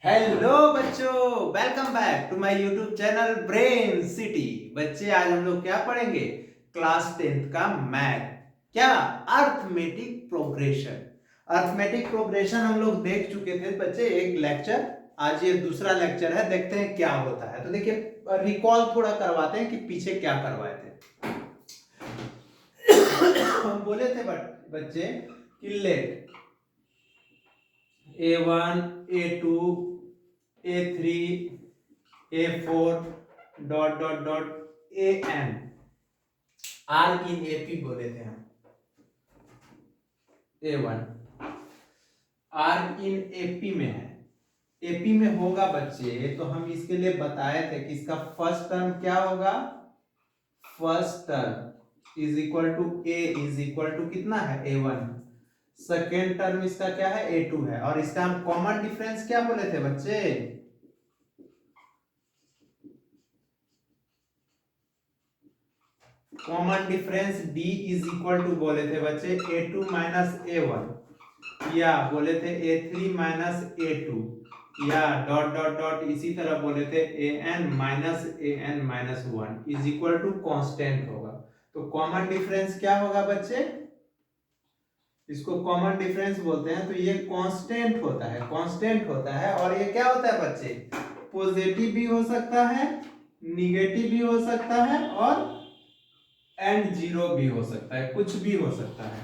Hello बच्चों, welcome back to my YouTube channel Brain City. बच्चे आज हम लोग क्या पढ़ेंगे? क्लास 10th का मैथ। क्या? Arithmetic progression. अर्थमेटिक प्रोग्रेशन हम लोग देख चुके थे बच्चे, एक लेक्चर। आज ये दूसरा लेक्चर है, देखते हैं क्या होता है। तो देखिए, रिकॉल थोड़ा करवाते हैं कि पीछे क्या करवाए थे। हम बोले थे बच्चे कि let A1 A2 A3 A4 dot dot dot AN are in AP बोले थे हम। A1 आर इन AP में है, AP में होगा बच्चे। तो हम इसके लिए बताए थे कि इसका फर्स्ट टर्म क्या होगा। First term is equal to A is equal to कितना है A1। सेकेंड टर्म इसका क्या है A2 है। और इसका हम कॉमन डिफरेंस क्या बोले थे बच्चे? Common difference D is equal to बोले थे बच्चे A2 माइनस A1, या बोले थे A3 माइनस A2, या डॉट डॉट डॉट इसी तरह बोले थे AN minus 1 is equal to constant होगा। तो कॉमन डिफरेंस क्या होगा बच्चे? इसको कॉमन डिफरेंस बोलते हैं। तो ये कांस्टेंट होता है, कांस्टेंट होता है। और ये क्या होता है बच्चे? पॉजिटिव भी हो सकता है, निगेटिव भी हो सकता है, और एंड जीरो भी हो सकता है, कुछ भी हो सकता है।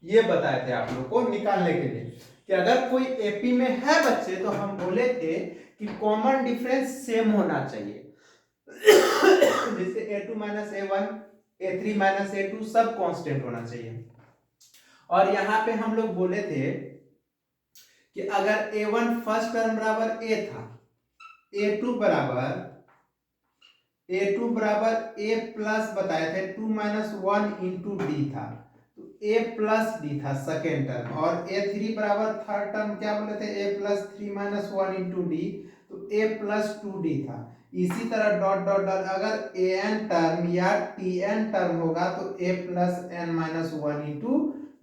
ये बताए थे आप लोग को निकालने के लिए कि अगर कोई एपी में है बच्चे, तो हम बोले थे कि कॉमन डिफरेंस सेम होना चाहिए। जैसे A2 minus A1, A3 minus A2 सब कांस्टेंट होना चाहिए। और यहां पे हम लोग बोले थे कि अगर A1 फर्स्ट टर्म बराबर A था, A2 बराबर A प्लस बताए थे 2 माइनस 1 इंटू डी था। तो A प्लस डी था सेकेंड टर्म। और A3 बराबर थर्ड टर्म क्या बोले थे? A plus 3 minus 1 into D. तो A प्लस 2D था। इसी तरह डॉट डॉट डॉट अगर AN टर्म या TN टर्म होगा तो A plus N minus 1 into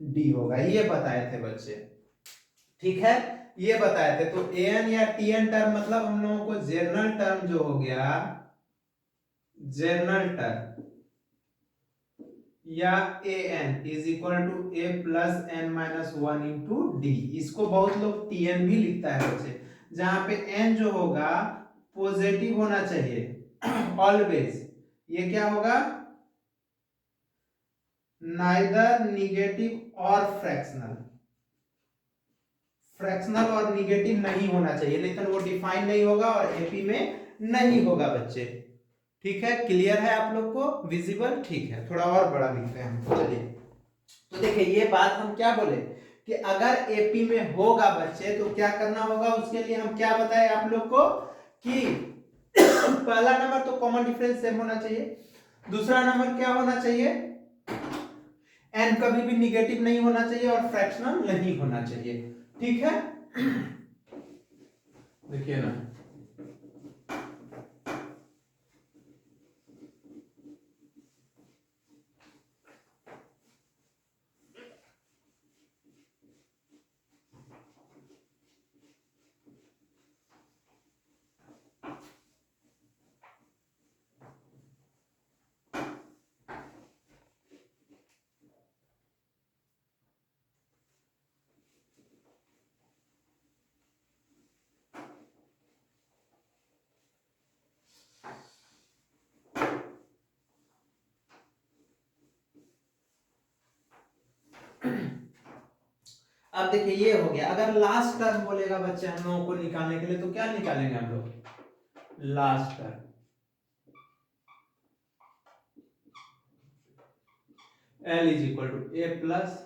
D होगा। ये बताए थे बच्चे, ठीक है। ये बताए थे। तो AN या TN टर्म मतलब हम लोगों को जनरल टर्म जो हो गया, जनरल टर्म या AN is equal to A plus N minus 1 into D. इसको बहुत लोग TN भी लिखता है बच्चे, जहां पे N जो होगा पॉजिटिव होना चाहिए ऑलवेज। ये क्या होगा? नाइदर निगेटिव और फ्रैक्शनल। फ्रैक्शनल और निगेटिव नहीं होना चाहिए, लेकिन वो डिफाइन नहीं होगा और एपी में नहीं होगा बच्चे। ठीक है, क्लियर है आप लोग को? विजिबल? ठीक है, थोड़ा और बड़ा लिखते हैं हम। चलिए, तो देखिए ये बात हम क्या बोले कि अगर एपी में होगा बच्चे तो क्या करना होगा। उसके लिए हम क्या बताए आप लोग को कि पहला नंबर तो कॉमन डिफरेंस सेम होना चाहिए। दूसरा नंबर क्या होना चाहिए? एन कभी भी निगेटिव नहीं होना चाहिए और फ्रैक्शनल नहीं होना चाहिए। ठीक है, देखिए ना, अब देखिए ये हो गया। अगर लास्ट टर्म बोलेगा बच्चे हम लोगों को निकालने के लिए, तो क्या निकालेंगे हम लोग? Last term L is equal to A plus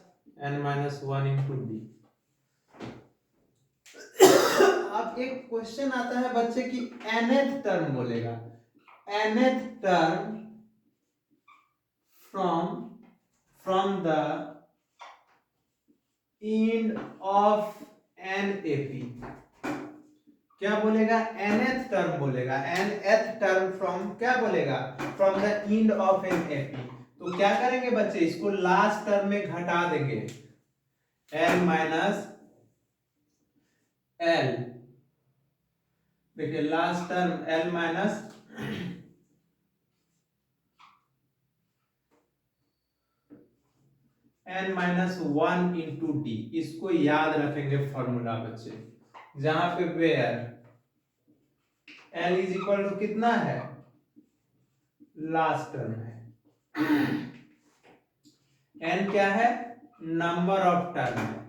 N minus 1 into D. अब एक क्वेश्चन आता है बच्चे की nth टर्म बोलेगा, nth term from the end of an AP. क्या बोलेगा? nth टर्म बोलेगा, nth टर्म फ्रॉम क्या बोलेगा? From the end of an AP. तो क्या करेंगे बच्चे? इसको लास्ट टर्म में घटा देंगे, n माइनस L देखिए last term L minus n minus 1 into D, इसको याद रखेंगे फॉर्मूला बच्चे, जहां पे where L is equal to कितना है, लास्ट टर्म है, n क्या है, नंबर ऑफ टर्म है,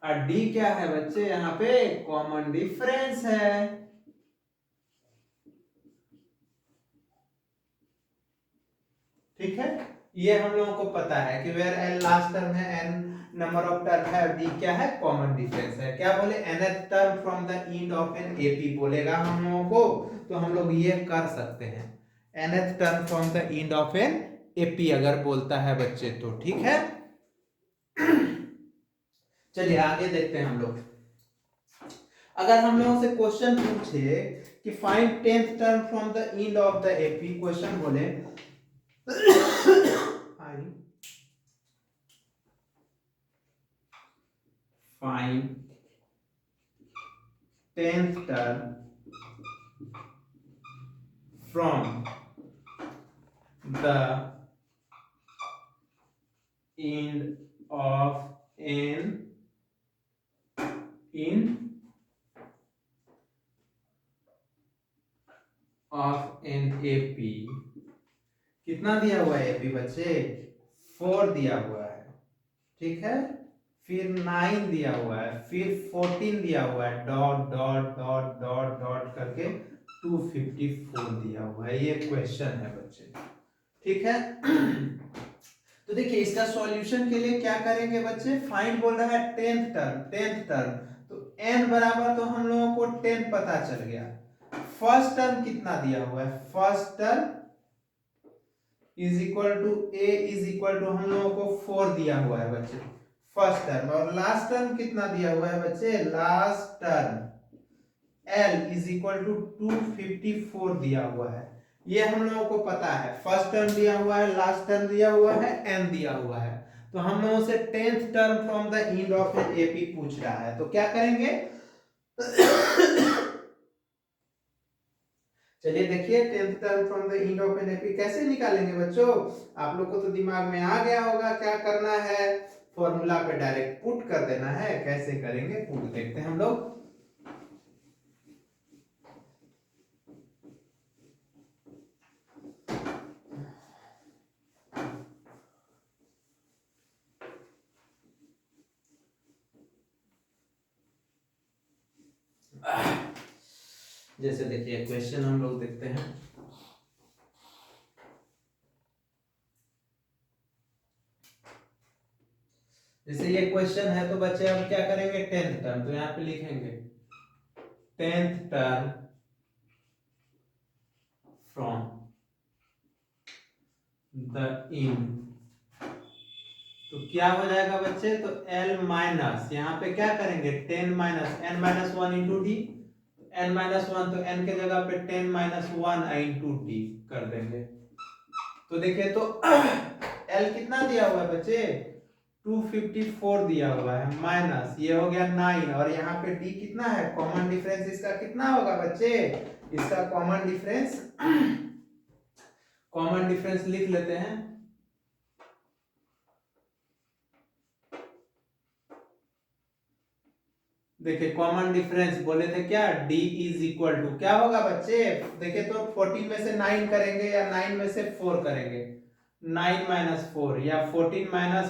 और d क्या है बच्चे, यहाँ पे कॉमन डिफरेंस है। ठीक है, ये हम लोगों को पता है कि वेयर n लास्ट टर्म है, n नंबर ऑफ टर्म है, और d क्या है, कॉमन डिफरेंस है। क्या बोले, nth term from the end of an AP बोलेगा हम लोगों को, तो हम लोग ये कर सकते हैं, nth term from the end of an AP अगर बोलता है बच्चे तो। ठीक है, चलिए आगे देखते हैं हम लोग। अगर हम लोगों से क्वेश्चन पूछे कि find 10th term from the end of the AP, question बोले find 10th term from the end of an AP। कितना दिया हुआ है एपी बच्चे, 4 दिया हुआ है। ठीक है, फिर 9 दिया हुआ है, फिर 14 दिया हुआ है, dot dot dot dot dot करके 254 दिया हुआ है। ये क्वेश्चन है बच्चे। ठीक है, तो देखिए इसका सॉल्यूशन के लिए क्या करेंगे बच्चे, फाइंड बोल रहा है 10th टर्म, तो n बराबर तो हम लोगों को 10 पता चल गया। फर्स्ट टर्म कितना दिया हुआ है, first term is equal to a is equal to हम लोगों को 4 दिया हुआ है बच्चे, फर्स्ट टर्म। और लास्ट टर्म कितना दिया हुआ है बच्चे, last term L is equal to 254 दिया हुआ है। ये हम लोगों को पता है, फर्स्ट टर्म दिया हुआ है, लास्ट टर्म दिया हुआ है, n दिया हुआ है। तो हम लोगों से 10th term from the end of an AP पूछ रहा है, तो क्या करेंगे चलिए देखिए 10th term from the end of an AP कैसे निकालेंगे बच्चों। आप लोग को तो दिमाग में आ गया होगा क्या करना है, फॉर्मूला पे डायरेक्ट पुट कर देना है। कैसे करेंगे पुट देखते हैं हम लोग। जैसे देखिए क्वेश्चन हम लोग देखते हैं, जैसे ये क्वेश्चन है तो बच्चे हम क्या करेंगे, 10th टर्म, तो यहाँ पे लिखेंगे 10th term from the end, तो क्या हो जाएगा बच्चे, तो L माइनस यहाँ पे क्या करेंगे 10 minus n minus 1 into D, n minus 1 तो n के जगह पे 10 माइनस 1 इंटू डी कर देंगे। तो देखिए तो L कितना दिया हुआ है बच्चे, 254 दिया हुआ है, माइनस ये हो गया 9, और यहाँ पे d कितना है, कॉमन डिफरेंस इसका कितना होगा बच्चे, इसका कॉमन डिफरेंस लिख लेते हैं। देखिए कॉमन डिफरेंस बोले थे क्या, d इज इक्वल टू क्या होगा बच्चे, देखिए तो 14 में से 9 करेंगे या 9 में से 4 करेंगे, 9 माइनस 4 या 14 माइनस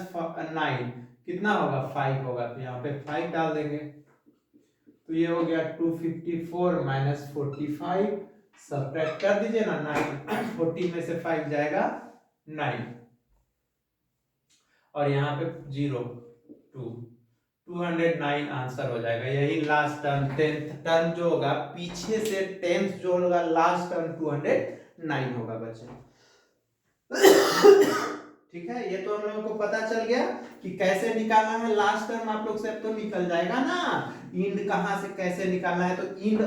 9 कितना होगा, 5 होगा। तो यहाँ पे 5 डाल देंगे, तो ये हो गया 254 माइनस 45, सब्ट्रैक्ट कर दीजिए ना 9, 14 में से 5 जाएगा 9, और यहाँ पे 0 2 209 आंसर हो जाएगा। यही लास्ट टर्म 10th टर्म जो होगा, पीछे से 10th जो होगा लास्ट टर्म 209 होगा बच्चे। ठीक है, ये तो हम लोगों को पता चल गया कि कैसे निकालना है लास्ट टर्म। आप लोग से अब तो निकल जाएगा ना, इंड कहां से कैसे निकालना है। तो इंड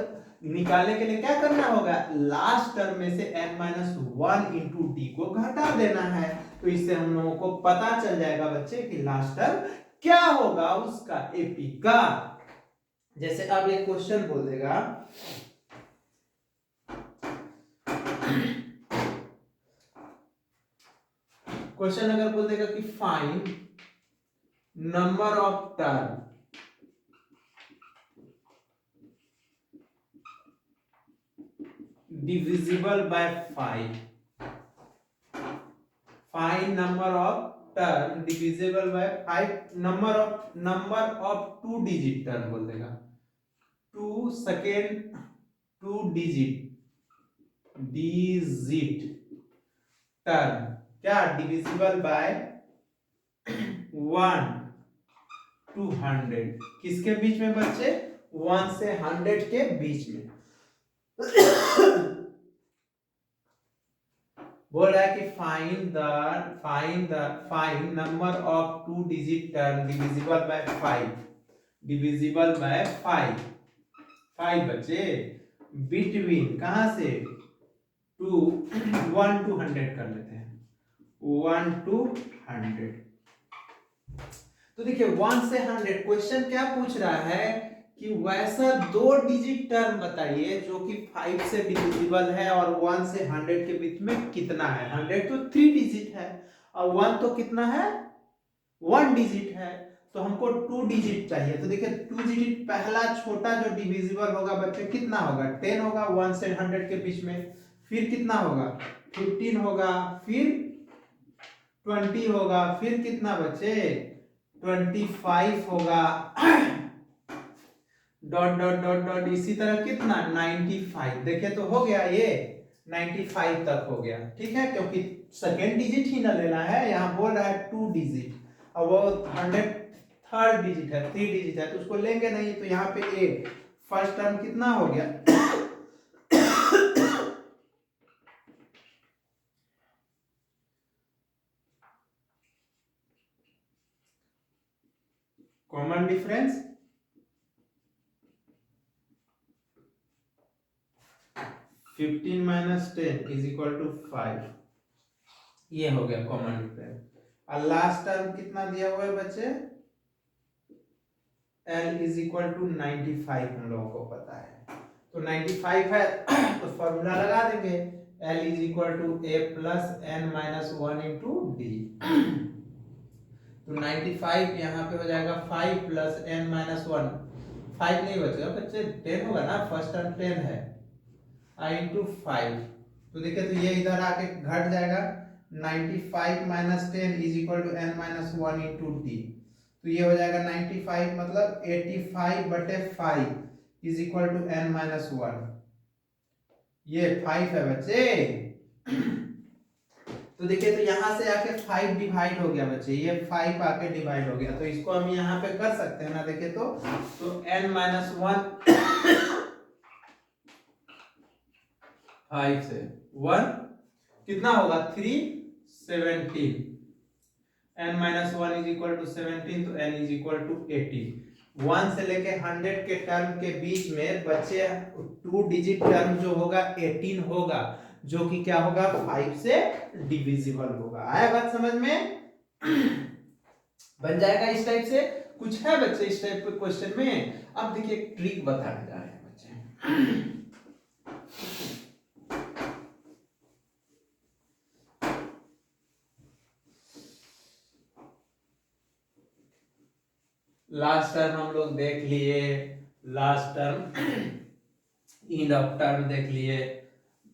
निकालने के लिए क्या करना होगा, लास्ट टर्म में से n-1 इंटू डी को घटा देना है। तो इससे हम लोगों को पता चल जाएगा बच्चे कि लास्ट टर्म क्या होगा उसका एपी का। जैसे अब एक क्वेश्चन बोल देगा क्वेश्चन अगर बोल देगा कि find number of term divisible by 5, find number of term divisible by 5, number of two digit term बोल देगा, two second two digit term क्या डिविजिबल बाय 1 to 100, किसके बीच में बच्चे, 1 से 100 के बीच में। बोल रहा है कि find number of to digit term divisible by 5, divisible by 5 बच्चे बिटवीन कहां से, टू 1 to 100 कर लेते हैं, 1 to 100। तो देखिए 1 से 100 क्वेश्चन क्या पूछ रहा है कि वैसा दो डिजिट टर्म बताइए जो कि 5 से डिविजिबल है और 1 से 100 के बीच में कितना है। 100 तो 3 डिजिट है और 1 तो कितना है, 1 डिजिट है, तो हमको 2 डिजिट चाहिए। तो देखिए 2 डिजिट पहला छोटा जो डिविजिबल होगा बच्चे कितना होगा, 10 होगा 1 से 100 के बीच में, फिर कितना होगा 15 होगा, फिर 20 होगा, फिर कितना बच्चे 25 होगा, डॉट डॉट डॉट डॉट इसी तरह कितना 95। देखे तो हो गया, ये 95 तक हो गया, ठीक है, क्योंकि सेकेंड डिजिट ही ना लेना है, यहाँ बोल रहा है 2 डिजिट और वो 100 थर्ड डिजिट है, 3 डिजिट है, तो उसको लेंगे नहीं, तो यहाँ पे ए फर्स्ट टर्म कितना हो गया common difference 15 minus 10 is equal to 5, ये हो गया कॉमन डिफरेंस। और लास्ट टर्म कितना दिया हुआ है बच्चे, L is equal to 95 हम लोगों को पता है, तो 95 है तो फॉर्मूला लगा देंगे, L is equal to A plus n minus 1 into D। तो 95 यहाँ पे हो जाएगा 5 plus n minus 1, 5 नहीं बचेगा बच्चे, 10 होगा ना, फर्स्ट टर्म 10 है, I into 5, तो देखिए तो ये इधर आके घट जाएगा, 95 minus 10 is equal to n minus 1 into D, तो ये हो जाएगा 95 मतलब 85 बटे 5 is equal to n minus 1, ये 5 है बच्चे। तो देखिए तो यहाँ से आके 5 डिवाइड हो गया बच्चे, ये 5 आके डिवाइड हो गया, तो इसको हम यहाँ पे कर सकते हैं ना, देखिए तो n minus 1 5 से 1 कितना होगा 317, n minus 1 is equal to 17, तो n is equal to 18। 1 से लेके 100 के टर्म के बीच में बच्चे 2 डिजिट टर्म जो होगा 18 होगा, जो कि क्या होगा 5 से डिविजिबल होगा। आया बात समझ में, बन जाएगा इस टाइप से। कुछ है बच्चे इस टाइप के क्वेश्चन में। अब देखिए एक ट्रिक बताने जा रहे हैं बच्चे। लास्ट टर्म हम लोग देख लिए, last term end of term देख लिए,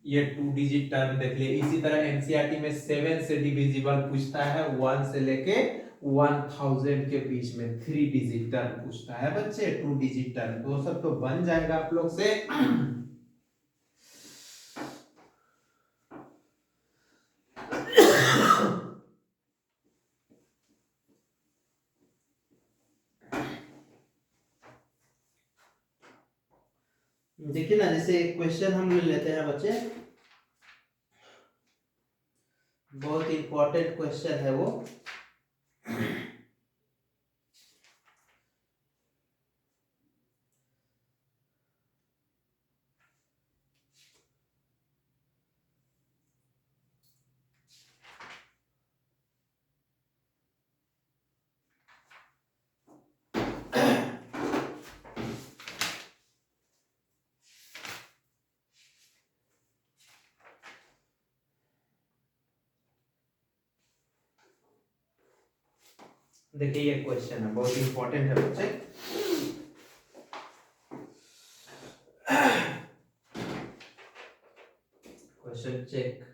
ये 2 डिजिट टर्म देख लिए। इसी तरह एनसीईआरटी में 7 से डिविजिबल पूछता है, 1 से लेके 1000 के बीच में 3 डिजिट टर्म पूछता है बच्चे, 2 डिजिट टर्म, तो सब तो बन जाएगा आप लोग से। देखिए ना, जैसे क्वेश्चन हम ले लेते हैं बच्चे, बहुत इंपॉर्टेंट क्वेश्चन है वो। देखिए ये क्वेश्चन है, बहुत इंपॉर्टेंट है बच्चे। Question check.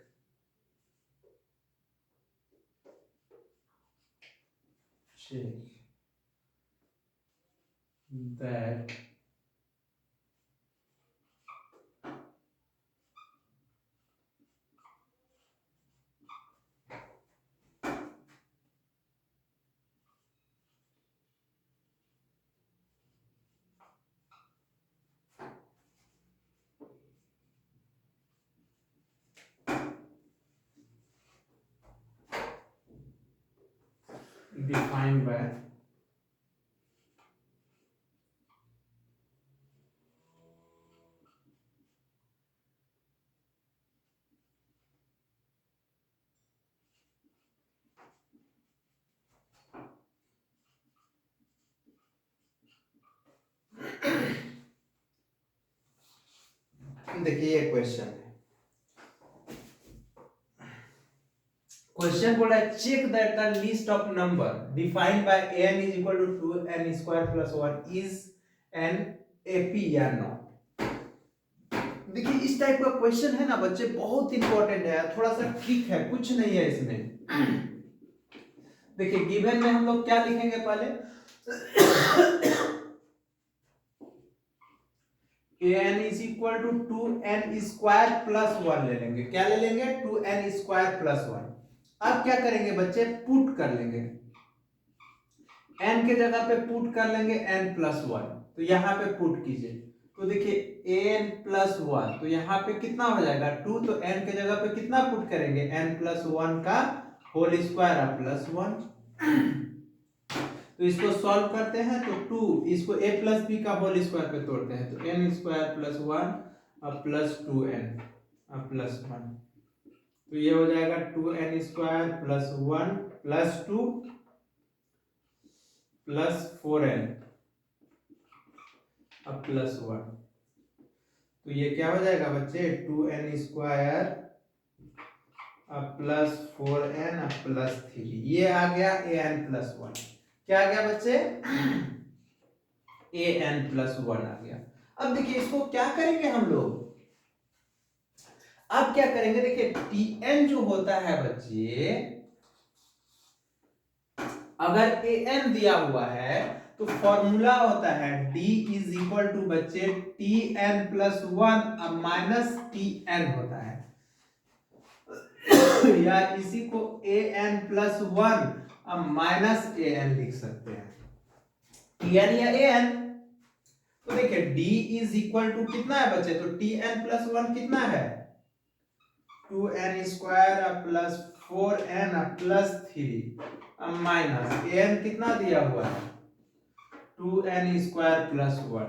check that defined by देखिए ये क्वेश्चन है। क्वेश्चन बोला है check that the list of number defined by an is equal to 2n square plus 1 is an AP या नॉट। देखिए इस टाइप का क्वेश्चन है ना बच्चे, बहुत इंपॉर्टेंट है, थोड़ा सा ट्रिक है, कुछ नहीं है इसमें। देखिए गिवन में हम लोग क्या लिखेंगे पहले, an is equal to 2n square plus 1 ले लेंगे। क्या ले लेंगे? 2n square plus 1। अब क्या करेंगे बच्चे, पुट कर लेंगे, n के जगह पे पुट कर लेंगे n प्लस 1। तो यहाँ पे पुट कीजिए, तो देखिए an प्लस 1, तो यहाँ पे कितना हो जाएगा 2, तो n के जगह पे कितना पुट करेंगे n प्लस 1 का होल स्क्वायर और प्लस 1। तो इसको सॉल्व करते हैं तो 2, इसको a प्लस बी का होल स्क्वायर पे तोड़ते हैं तो n स्क्वायर प्लस 1 और प्लस 2n और प्लस 1, तो ये हो जाएगा 2n square plus 1 plus 2 plus 4n और प्लस 1। तो ये क्या हो जाएगा बच्चे, 2n square plus 4n plus 3, ये आ गया an प्लस 1। क्या आ गया बच्चे, an प्लस 1 आ गया। अब देखिए इसको क्या करेंगे हम लोग, अब क्या करेंगे, देखिए tn जो होता है बच्चे, अगर an दिया हुआ है तो फॉर्मूला होता है d इज इक्वल टू बच्चे tn प्लस 1 अब माइनस tn होता है, या इसी को an प्लस 1 अब माइनस an लिख सकते हैं, tn या an। तो देखिए d इज इक्वल टू कितना है बच्चे, तो tn प्लस 1 कितना है 2n square plus 4n plus 3 अब माइनस an कितना दिया हुआ है 2n स्क्वायर प्लस 1,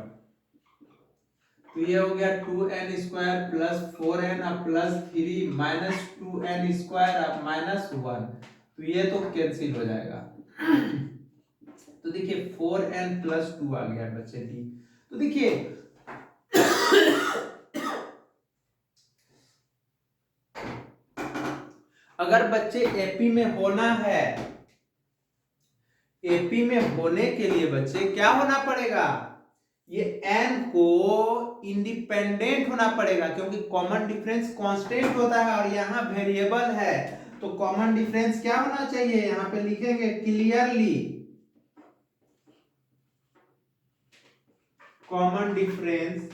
तो ये हो गया 2n square plus 4n plus 3 minus 2n square minus 1, तो ये तो कैंसिल हो जाएगा। तो देखिए 4n प्लस 2 आ गया बच्चे डी। तो देखिए अगर बच्चे एपी में होना है, एपी में होने के लिए बच्चे क्या होना पड़ेगा, ये n को इंडिपेंडेंट होना पड़ेगा, क्योंकि कॉमन डिफरेंस कांस्टेंट होता है और यहाँ वेरिएबल है, तो कॉमन डिफरेंस क्या होना चाहिए, यहाँ पे लिखेंगे clearly common difference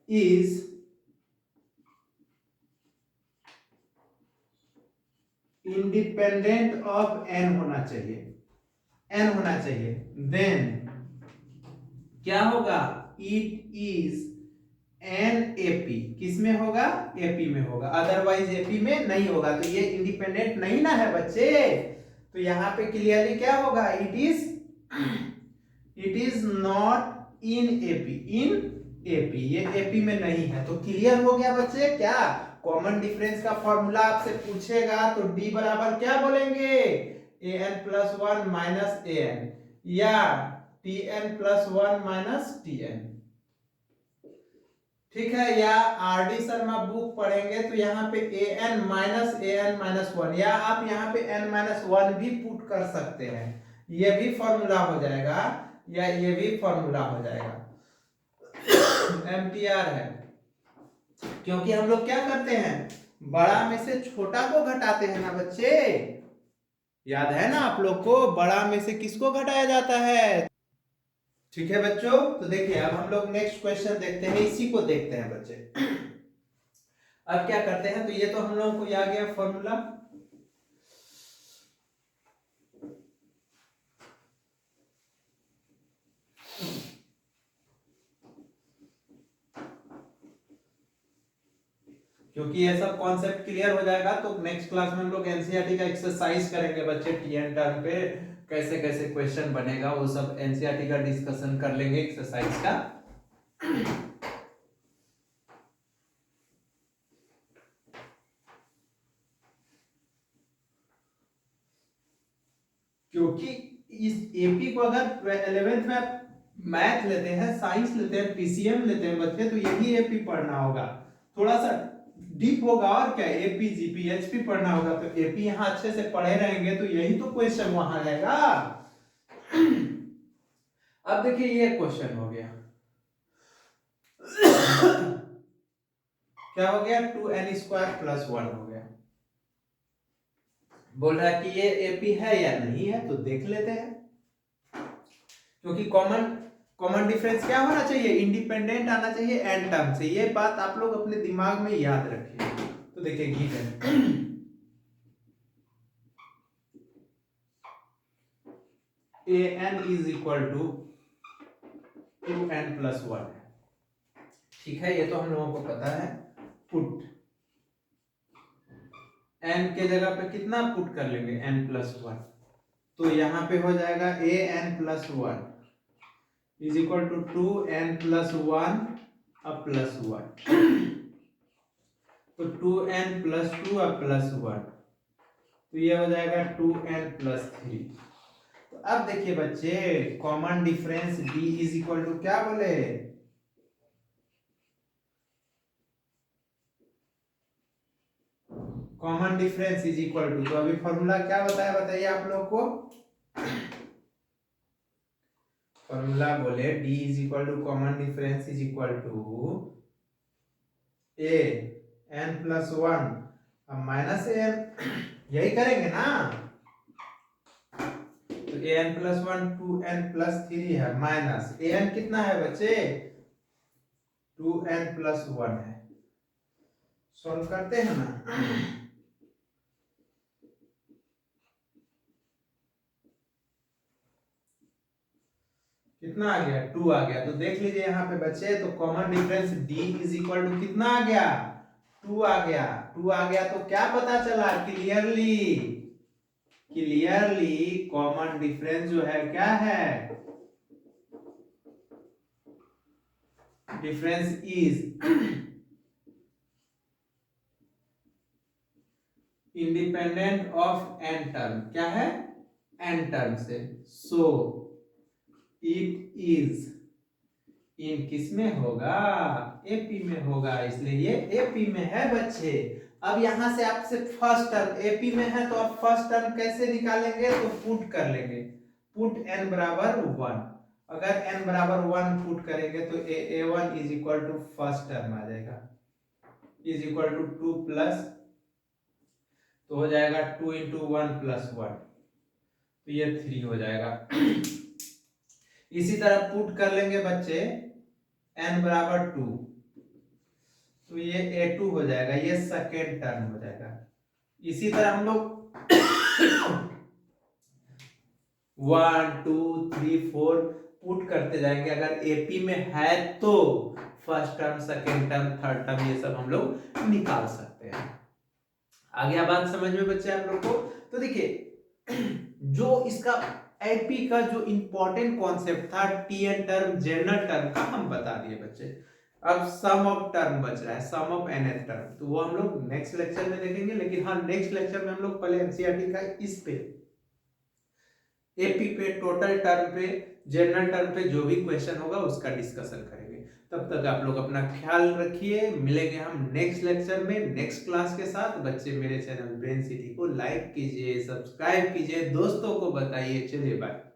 is independent of n होना चाहिए, n होना चाहिए, देन क्या होगा, इट इज एन एपी, किस में होगा, एपी में होगा, अदरवाइज एपी में नहीं होगा, तो ये इंडिपेंडेंट नहीं ना है बच्चे, तो यहां पे क्लियरली क्या होगा, it is not in AP, in AP, ये एपी में नहीं है। तो क्लियर हो गया बच्चे, क्या कॉमन डिफरेंस का फॉर्मूला आपसे पूछेगा तो डी बराबर क्या बोलेंगे, an प्लस 1 माइनस an, या tn प्लस 1 माइनस tn, ठीक है, या आरडी शर्मा बुक पढ़ेंगे तो यहाँ पे an-1 या आप यहाँ पे n-1 भी पुट कर सकते हैं, ये भी फॉर्मूला हो जाएगा या ये भी फॉर्मूला हो जाएगा। एमटीआर है, क्योंकि हम लोग क्या करते हैं, बड़ा में से छोटा को घटाते हैं ना बच्चे, याद है ना आप लोग को, बड़ा में से किसको घटाया जाता है। ठीक है बच्चों, तो देखिए अब हम लोग नेक्स्ट क्वेश्चन देखते हैं, इसी को देखते हैं बच्चे। अब क्या करते हैं, तो ये तो हम लोगों को याद गया फॉर्मूला। क्योंकि ये सब कॉन्सेप्ट क्लियर हो जाएगा तो नेक्स्ट क्लास में हम लोग एनसीईआरटी का एक्सरसाइज करेंगे बच्चे, टीएन टर्म पे कैसे कैसे क्वेश्चन बनेगा वो सब एनसीईआरटी का डिस्कशन कर लेंगे एक्सरसाइज का। क्योंकि इस एपी को अगर 11th में आप मैथ लेते हैं, साइंस लेते हैं, पीसीएम लेते हैं बच्चे, तो यही एपी पढ़ना होगा, थोड़ा सा डीप होगा, और क्या एपी जीपी एचपी पढ़ना होगा। तो एपी यहाँ अच्छे से पढ़े रहेंगे तो यही तो क्वेश्चन वहां आएगा। अब देखिए ये क्वेश्चन हो गया, क्या हो गया, 2n² + 1 हो गया। बोल रहा है कि ये एपी है या नहीं है, तो देख लेते हैं। क्योंकि कॉमन डिफरेंस क्या होना चाहिए, इंडिपेंडेंट आना चाहिए एन टर्म से, ये बात आप लोग अपने दिमाग में याद रखिए। तो देखिए गिवन an = 2n + 1 है, ठीक है, ये तो हम लोगों को पता है। पुट n के जगह पे कितना पुट कर लेंगे, n + 1, तो यहाँ पे हो जाएगा an + 1 = 2n + 1 अब +1, तो 2n + 2 अब +1, तो ये हो जाएगा 2n + 3। तो अब देखिए बच्चे, कॉमन डिफरेंस d = क्या बोले, कॉमन डिफरेंस = तो अभी फॉर्मूला क्या बताया, बताइए आप लोग को। फॉर्मूला बोले d = common difference = a n + 1 अब -an, यही करेंगे ना, तो an + 1 2n + 3 है, माइनस an कितना है बच्चे, 2n + 1 है। सॉल्व करते हैं ना, कितना आ गया, 2 आ गया। तो देख लीजिए यहाँ पे बच्चे, तो कॉमन डिफरेंस d = कितना आ गया, 2 आ गया। 2 आ गया तो क्या पता चला, क्लियरली कॉमन डिफरेंस जो है क्या है, difference is independent of n term, क्या है, n टर्म से, सो इट इज इन किस में होगा, एपी में होगा, इसलिए ये एपी में है बच्चे। अब यहां से आपसे फर्स्ट टर्म एपी में है, तो आप फर्स्ट टर्म कैसे निकालेंगे, तो पुट कर लेंगे, पुट n = 1, अगर n = 1 पुट करेंगे तो a1 = फर्स्ट टर्म आ जाएगा, = 2 प्लस, तो हो जाएगा 2 × 1 + 1, तो ये 3 हो जाएगा। इसी तरह पुट कर लेंगे बच्चे n = 2, तो ये a2 हो जाएगा, ये सेकेंड टर्म हो जाएगा। इसी तरह हम लोग 1 2 3 4 पुट करते जाएंगे, अगर एपी में है तो first term, second term, third term, ये सब हम लोग निकाल सकते हैं। आ गया बात समझ में बच्चे आप लोग को। तो देखिए जो इसका एपी का जो इंपॉर्टेंट कॉन्सेप्ट था, टीएन टर्म, जनरल टर्म का, हम बता दिए बच्चे। अब सम ऑफ टर्म बच रहा है, सम ऑफ nth टर्म, तो वो हम लोग नेक्स्ट लेक्चर में देखेंगे। लेकिन हाँ, नेक्स्ट लेक्चर में हम लोग पहले एनसीईआरटी का इस पे एपी पे, टोटल टर्म पे, जनरल टर्म पे जो भी क्वेश्चन होगा उसका डिस्कशन करेंगे। तब तक आप लोग अपना ख्याल रखिए। मिलेंगे हम नेक्स्ट लेक्चर में नेक्स्ट क्लास के साथ। बच्चे मेरे चैनल ब्रेन सिटी को लाइक कीजिए, सब्सक्राइब कीजिए, दोस्तों को बताइए। चलिए बाय।